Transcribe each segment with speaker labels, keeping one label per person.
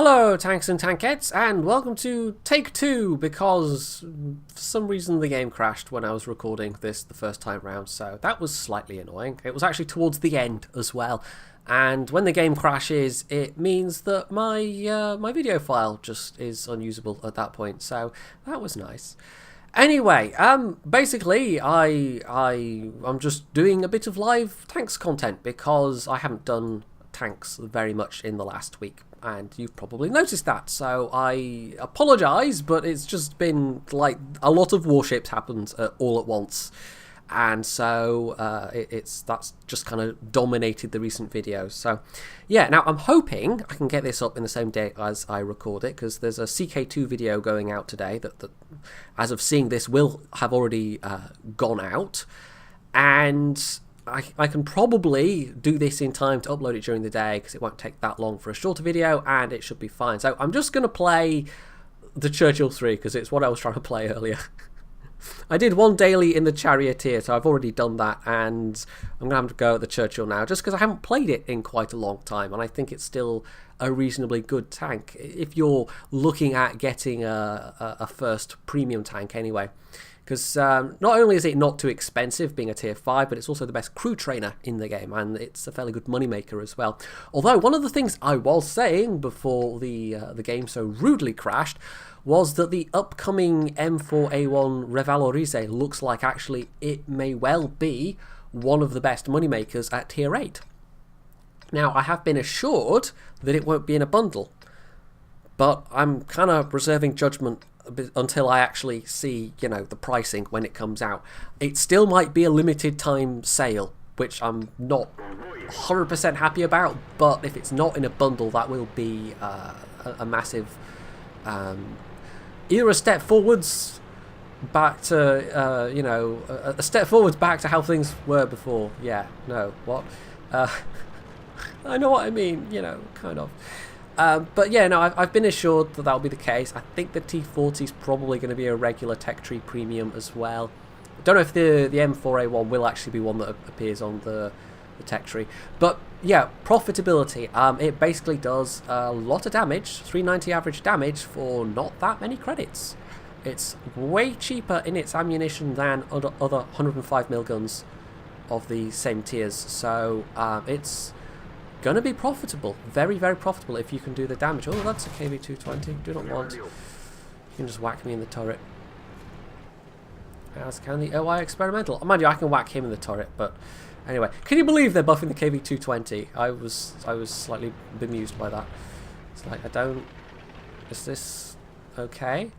Speaker 1: Hello tanks and tankettes, and welcome to take 2, because for some reason the game crashed when I was recording this the first time round, so that was slightly annoying. It was actually towards the end as well, and when the game crashes it means that my video file just is unusable at that point, so that was nice. Anyway, basically I'm just doing a bit of live tanks content because I haven't done tanks very much in the last week, and you've probably noticed that, so I apologise, but it's just been like a lot of warships happened all at once, and so that's just kind of dominated the recent videos. So yeah, now I'm hoping I can get this up in the same day as I record it, because there's a CK2 video going out today that as of seeing this will have already gone out, and I can probably do this in time to upload it during the day because it won't take that long for a shorter video, and it should be fine. So I'm just going to play the Churchill 3 because it's what I was trying to play earlier. I did one daily in the Charioteer, so I've already done that, and I'm going to have to go at the Churchill now just because I haven't played it in quite a long time, and I think it's still a reasonably good tank if you're looking at getting a first premium tank anyway. Because not only is it not too expensive being a tier 5, but it's also the best crew trainer in the game, and it's a fairly good moneymaker as well. Although one of the things I was saying before the game so rudely crashed was that the upcoming M4A1 Revalorise looks like actually it may well be one of the best moneymakers at tier 8. Now, I have been assured that it won't be in a bundle, but I'm kind of reserving judgment until I actually see, you know, the pricing when it comes out. It still might be a limited time sale, which I'm not 100% happy about, but if it's not in a bundle, that will be a massive either a step forwards back to you know, a step forwards back to how things were before. Yeah, no, what? I know what I mean, you know, kind of. But yeah, no, I've been assured that that'll be the case. I think the T40 is probably going to be a regular tech tree premium as well. I don't know if the M4A1 will actually be one that appears on the tech tree. But yeah, profitability. It basically does a lot of damage, 390 average damage for not that many credits. It's way cheaper in its ammunition than other 105mm guns of the same tiers. So it's going to be profitable, very, very profitable if you can do the damage. Oh, that's a KV-220. Do not want. You can just whack me in the turret. As can the OI Experimental. Mind you, I can whack him in the turret, but anyway. Can you believe they're buffing the KV-220? I was slightly bemused by that. It's like, I don't... Is this okay?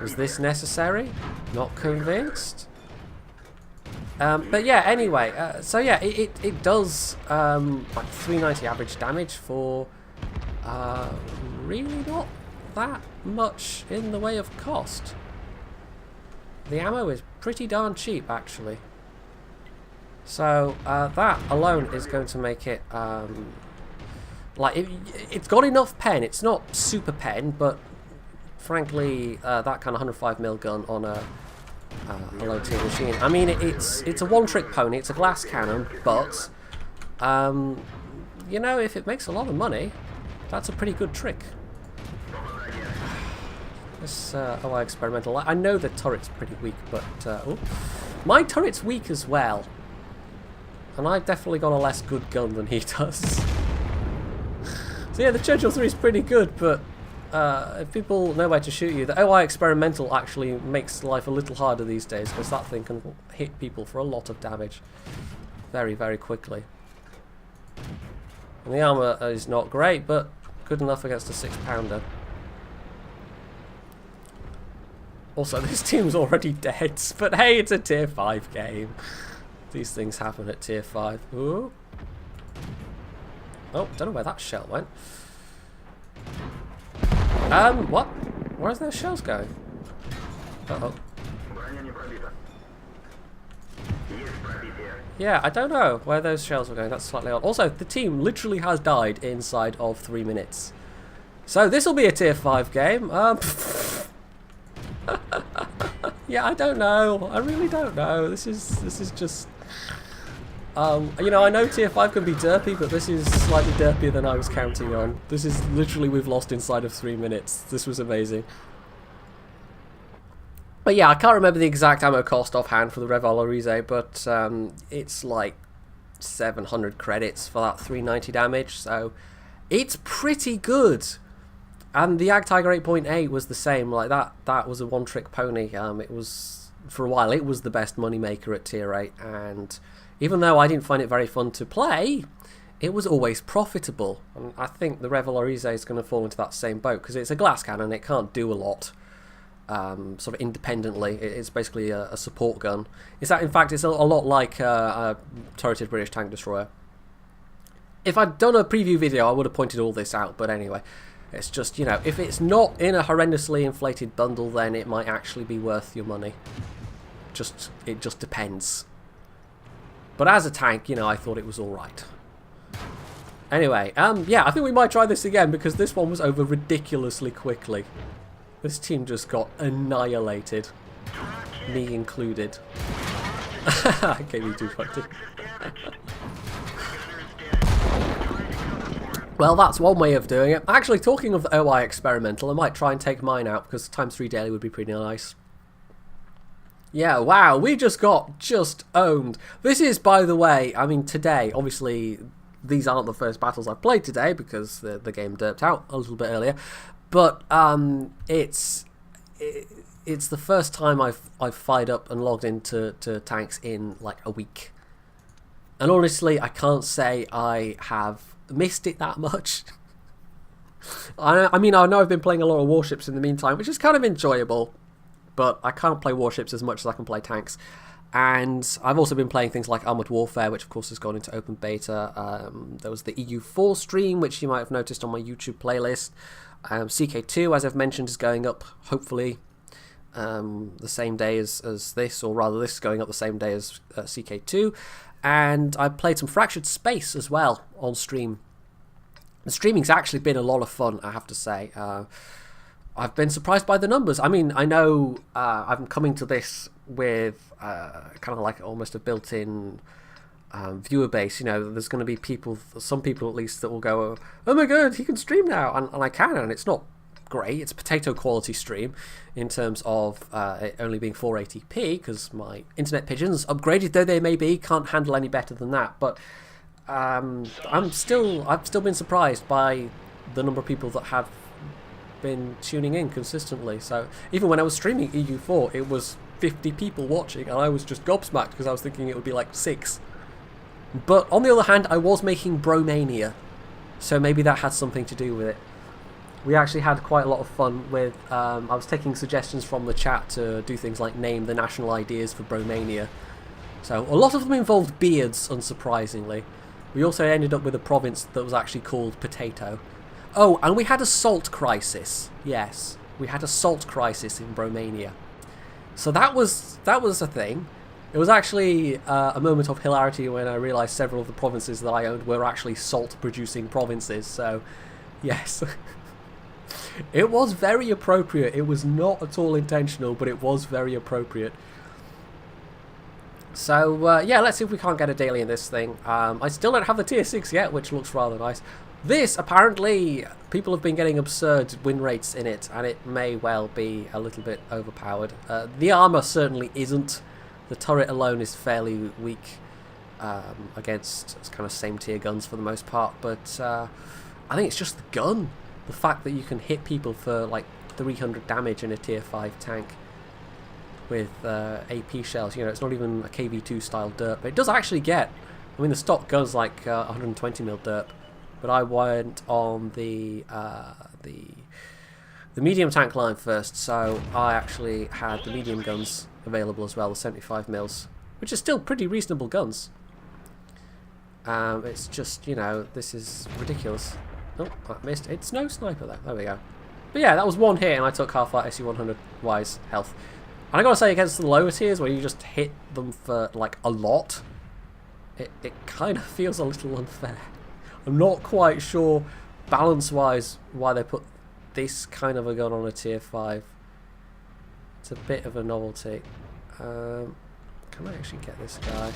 Speaker 1: Was this necessary? Not convinced? But yeah, anyway, so yeah, it does like 390 average damage for really not that much in the way of cost. The ammo is pretty darn cheap, actually. So that alone is going to make it like it's got enough pen. It's not super pen, but frankly, that kind of 105mm gun on a low tier machine. I mean, it's a one-trick pony. It's a glass cannon, but you know, if it makes a lot of money, that's a pretty good trick. This OI Experimental. I know the turret's pretty weak, but oh, my turret's weak as well, and I've definitely got a less good gun than he does. So yeah, the Churchill 3 is pretty good, but if people know where to shoot you, the OI Experimental actually makes life a little harder these days, because that thing can hit people for a lot of damage very, very quickly. And the armour is not great, but good enough against a 6-pounder. Also, this team's already dead, but hey, it's a tier 5 game. These things happen at tier 5. Ooh. Oh, don't know where that shell went. What? Where's those shells going? Uh-oh. Yeah, I don't know where those shells were going. That's slightly odd. Also, the team literally has died inside of 3 minutes. So this will be a tier 5 game. Yeah, I don't know. I really don't know. This is just... You know, I know tier 5 can be derpy, but this is slightly derpier than I was counting on. This is literally we've lost inside of 3 minutes. This was amazing. But yeah, I can't remember the exact ammo cost offhand for the Revolorize, but it's like 700 credits for that 390 damage, so it's pretty good. And the Tiger 8.8 was the same, like that was a one-trick pony. It was, for a while, it was the best moneymaker at tier 8, and even though I didn't find it very fun to play, it was always profitable. And I think the Revolorize is going to fall into that same boat, because it's a glass cannon, it can't do a lot. Sort of independently, it's basically a support gun. In fact, it's a lot like a turreted British tank destroyer. If I'd done a preview video, I would have pointed all this out, but anyway, it's just, you know, if it's not in a horrendously inflated bundle, then it might actually be worth your money. It just depends. But as a tank, you know, I thought it was alright. Anyway, yeah, I think we might try this again, because this one was over ridiculously quickly. This team just got annihilated. Me included. KB220. Well, that's one way of doing it. Actually, talking of the OI experimental, I might try and take mine out, because ×3 daily would be pretty nice. Yeah, wow, we just got owned. This is, by the way, I mean, today, obviously, these aren't the first battles I've played today, because the game derped out a little bit earlier. But it's the first time I've fired up and logged into tanks in like a week, and honestly, I can't say I have missed it that much. I mean, I know I've been playing a lot of warships in the meantime, which is kind of enjoyable, but I can't play warships as much as I can play tanks. And I've also been playing things like Armoured Warfare, which of course has gone into open beta. There was the EU4 stream, which you might have noticed on my YouTube playlist. CK2, as I've mentioned, is going up, hopefully, the same day as this, or rather this is going up the same day as CK2. And I played some Fractured Space as well on stream. The streaming's actually been a lot of fun, I have to say. I've been surprised by the numbers. I mean, I know I'm coming to this with kind of like almost a built-in viewer base. You know, there's going to be people, some people at least, that will go, oh my god, he can stream now, and I can, and it's not great. It's a potato quality stream in terms of it only being 480p, because my internet pigeons, upgraded though they may be, can't handle any better than that. But I've still been surprised by the number of people that have been tuning in consistently. So even when I was streaming EU4, it was 50 people watching, and I was just gobsmacked because I was thinking it would be like 6. But on the other hand, I was making Bromania, so maybe that had something to do with it. We actually had quite a lot of fun with, I was taking suggestions from the chat to do things like name the national ideas for Bromania. So a lot of them involved beards, unsurprisingly. We also ended up with a province that was actually called Potato. Oh, and we had a salt crisis. Yes, we had a salt crisis in Bromania. So that was a thing. It was actually a moment of hilarity when I realised several of the provinces that I owned were actually salt-producing provinces. So, yes. It was very appropriate. It was not at all intentional, but it was very appropriate. So, yeah, let's see if we can't get a daily in this thing. I still don't have the tier 6 yet, which looks rather nice. This, apparently, people have been getting absurd win rates in it, and it may well be a little bit overpowered. The armour certainly isn't. The turret alone is fairly weak against kind of same tier guns for the most part, but I think it's just the gun. The fact that you can hit people for like 300 damage in a tier 5 tank with AP shells. You know, it's not even a KV2 style derp, but it does actually get, I mean, the stock gun's like 120mm derp, but I went on the medium tank line first, so I actually had the medium guns available as well, the 75mm, which are still pretty reasonable guns. It's just, you know, this is ridiculous. Oh, I missed. It's no sniper though. There we go. But yeah, that was one hit, and I took half that SU-100 Wise health. And I gotta say, against the lower tiers where you just hit them for like a lot, it kind of feels a little unfair. I'm not quite sure balance-wise why they put this kind of a gun on a tier 5. It's a bit of a novelty. Can I actually get this guy?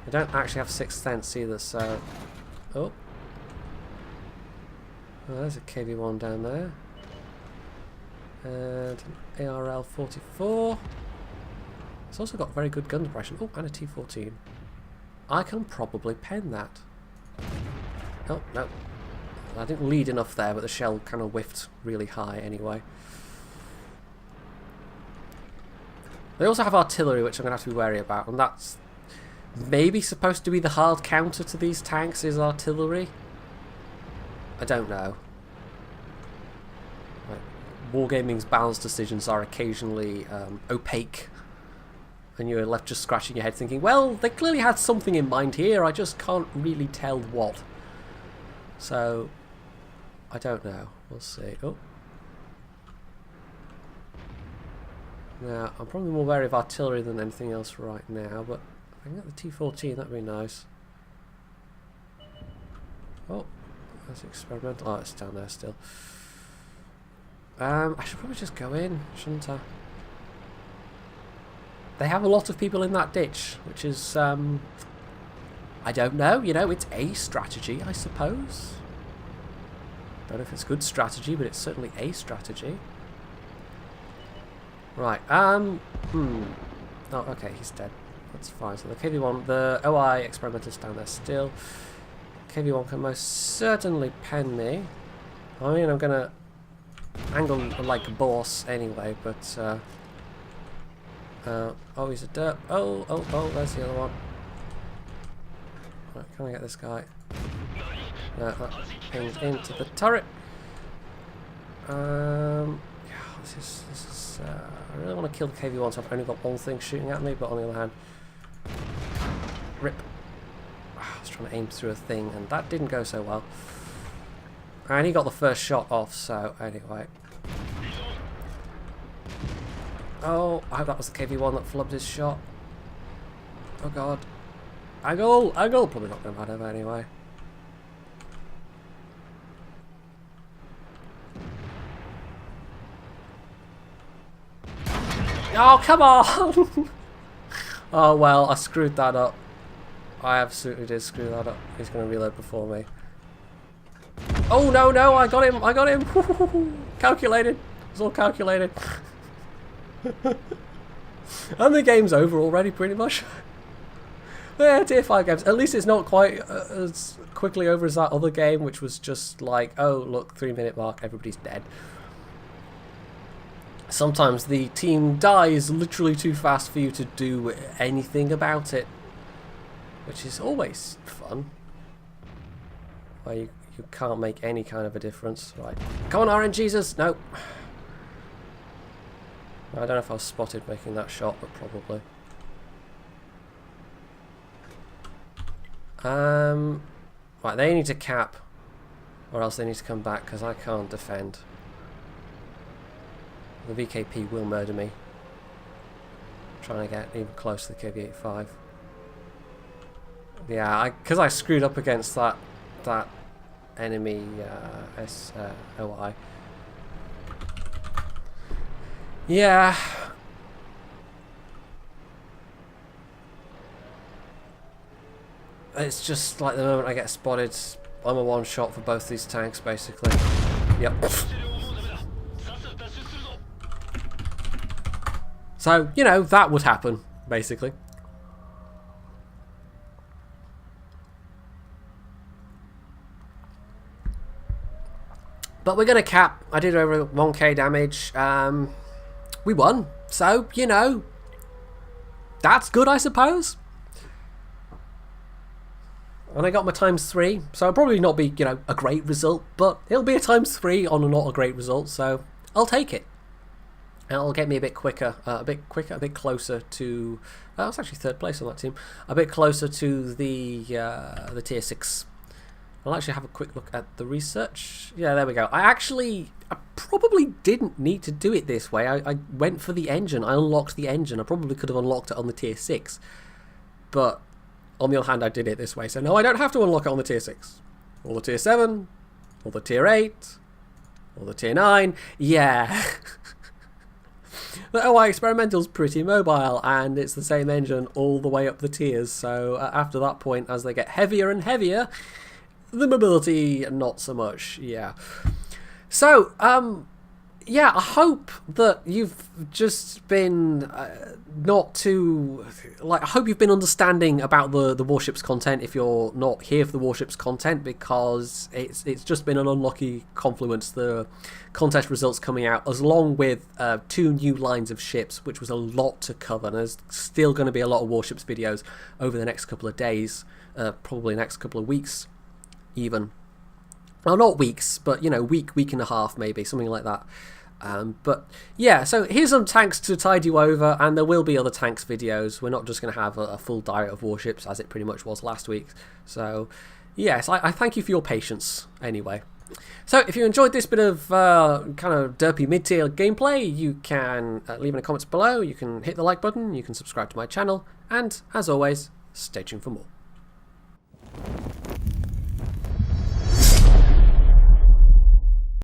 Speaker 1: I don't actually have Sixth Sense either, so... Oh. Oh, there's a KV-1 down there. And an ARL-44. It's also got very good gun suppression. Oh, and a T-14. I can probably pen that. Oh, no. I didn't lead enough there, but the shell kind of whiffed really high anyway. They also have artillery, which I'm going to have to be wary about, and that's maybe supposed to be the hard counter to these tanks, is artillery. I don't know. Like, Wargaming's balance decisions are occasionally opaque, and you're left just scratching your head thinking, well, they clearly had something in mind here, I just can't really tell what. So, I don't know. We'll see. Oh. Now, I'm probably more wary of artillery than anything else right now, but if I can get the T-14, that'd be nice. Oh, that's experimental. Oh, it's down there still. I should probably just go in, shouldn't I? They have a lot of people in that ditch, which is, I don't know, you know, it's a strategy, I suppose. Don't know if it's good strategy, but it's certainly a strategy. Right, oh, okay, he's dead. That's fine. So the KV-1, the OI experimental's down there still. KV-1 can most certainly pen me. I mean, I'm gonna angle like a boss anyway, but, oh, he's a derp. Oh, there's the other one. Right, can I get this guy? That pings into the turret. This is I really want to kill the KV-1, so I've only got one thing shooting at me, but on the other hand... Rip. I was trying to aim through a thing, and that didn't go so well. And he got the first shot off, so anyway. Oh, I hope that was the KV-1 that flubbed his shot. Oh god. Angle! Probably not going to matter anyway. Oh, come on! Oh, well, I screwed that up. I absolutely did screw that up. He's going to reload before me. Oh, no, I got him! Calculated. It's all calculated. And the game's over already, pretty much. Yeah, tier 5 games. At least it's not quite as quickly over as that other game, which was just like, oh, look, 3-minute mark, everybody's dead. Sometimes the team dies literally too fast for you to do anything about it, which is always fun. Where you can't make any kind of a difference. Right, come on, RNGesus! No. I don't know if I was spotted making that shot, but probably. Right, they need to cap, or else they need to come back because I can't defend. The VKP will murder me. I'm trying to get even close to the KV-85. Yeah, because I screwed up against that enemy SOI. Yeah. It's just like the moment I get spotted, I'm a one shot for both these tanks basically. Yep. So, you know, that would happen, basically. But we're going to cap. I did over 1k damage. We won. So, you know, that's good, I suppose. And I got my _3. So it'll probably not be, you know, a great result. But it'll be a ×3 on a not a great result. So I'll take it. And it'll get me a bit quicker, a bit closer to... I was actually 3rd place on that team. A bit closer to the tier 6. I'll actually have a quick look at the research. Yeah, there we go. I probably didn't need to do it this way. I went for the engine. I unlocked the engine. I probably could have unlocked it on the tier 6. But on the other hand, I did it this way. So no, I don't have to unlock it on the tier 6. Or the tier 7. Or the tier 8. Or the tier 9. Yeah. The OI Experimental's pretty mobile, and it's the same engine all the way up the tiers, so after that point, as they get heavier and heavier, the mobility, not so much, yeah. So, yeah, I hope that you've just been not too... I hope you've been understanding about the Warships content if you're not here for the Warships content, because it's just been an unlucky confluence, the contest results coming out, as long with 2 new lines of ships, which was a lot to cover, and there's still going to be a lot of Warships videos over the next couple of days, probably next couple of weeks, even. Well, not weeks, but, you know, week and a half, maybe, something like that. But, yeah, so here's some tanks to tide you over, and there will be other tanks videos. We're not just going to have a full diet of warships, as it pretty much was last week. So, yes, I thank you for your patience, anyway. So, if you enjoyed this bit of kind of derpy mid-tier gameplay, you can leave in the comments below, you can hit the like button, you can subscribe to my channel, and, as always, stay tuned for more.